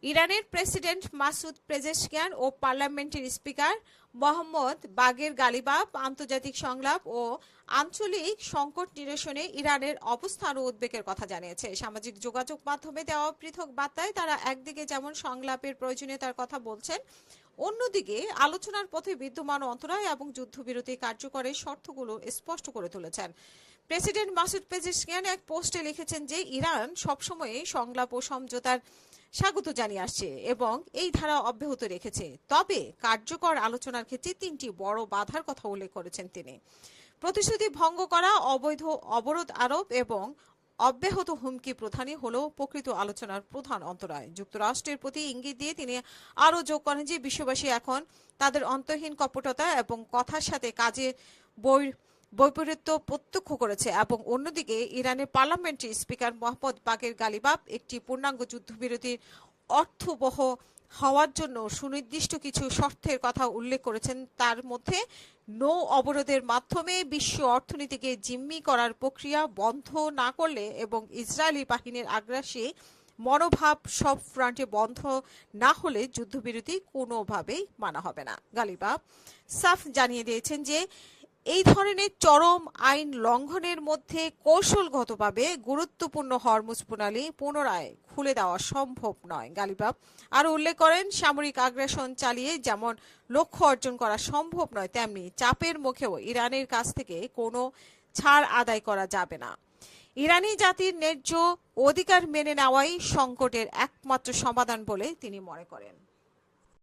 ইরানের president Masoud Pezeshkian ও পার্লামেন্টের speaker Mohammad বাগের গালিবাফ আন্তর্জাতিক সংলাপ ও আঞ্চলিক সংকট নিরসনে ইরানের অবস্থান ও উদ্বেগের কথা জানিয়েছে। সামাজিক যোগাযোগ মাধ্যমে দেওয়া পৃথক বার্তায় তারা একদিকে যেমন সংলাপের প্রয়োজনীয়তার কথা বলছেন, অন্যদিকে আলোচনার পথে বিদ্যমান অন্তরায় এবং যুদ্ধবিরতি কার্যকরের শর্তগুলো স্পষ্ট করে তুলেছেন। প্রেসিডেন্ট মাসুদ পেজেশকিয়ান এক পোস্টে লিখেছেন যে ইরান সবসময় সংলাপ ও সমঝোতার স্বাগত জানিয়ে আসছে এবং এই ধারা অব্যাহত রেখেছে। তবে কার্যকর আলোচনার ক্ষেত্রে তিনটি বড় বাধার কথা উল্লেখ করেছেন তিনি। প্রতিশ্রুতি ভঙ্গ করা, অবৈধ অবরোধ আরোপ এবং অব্যাহত হুমকি প্রধানই হলো প্রকৃত আলোচনার প্রধান অন্তরায়। যুক্তরাষ্ট্রের প্রতি ইঙ্গিত দিয়ে তিনি আরও যোগ করেন যে বিশ্ববাসী এখন তাদের অন্তহীন কপটতা এবং কথার সাথে কাজে বৈপরীত্য প্রত্যক্ষ করেছে এবং অন্যদিকে ইরানের পার্লামেন্টের স্পিকার মোহাম্মদ বাগের গালিবাফ একটি পূর্ণাঙ্গ যুদ্ধবিরতির অর্থবহ হওয়ার জন্য সুনির্দিষ্ট কিছু শর্তের কথা উল্লেখ করেছেন। তার মধ্যে নৌ অবরোধের মাধ্যমে বিশ্ব অর্থনীতিকে জিম্মি করার প্রক্রিয়া বন্ধ না করলে এবং ইসরায়েলি বাহিনীর আগ্রাসী মনোভাব সব ফ্রন্টে বন্ধ না হলে যুদ্ধবিরতি কোনোভাবেই মানা হবে না। গালিবাফ সাফ জানিয়ে দিয়েছেন যে এই ধরনের চরম আইন লঙ্ঘনের মধ্যে কৌশলগতভাবে গুরুত্বপূর্ণ হরমুজ প্রণালী পুনরায় খুলে দেওয়া সম্ভব নয়। গালিবাফ আরও উল্লেখ করেন, সামরিক আগ্রাসন চালিয়ে যেমন লক্ষ্য অর্জন করা সম্ভব নয়, তেমনি চাপের মুখেও ইরানের কাছ থেকে কোনো ছাড় আদায় করা যাবে না। ইরানি জাতির ন্যায্য অধিকার মেনে নেওয়াই সংকটের একমাত্র সমাধান বলে তিনি মনে করেন।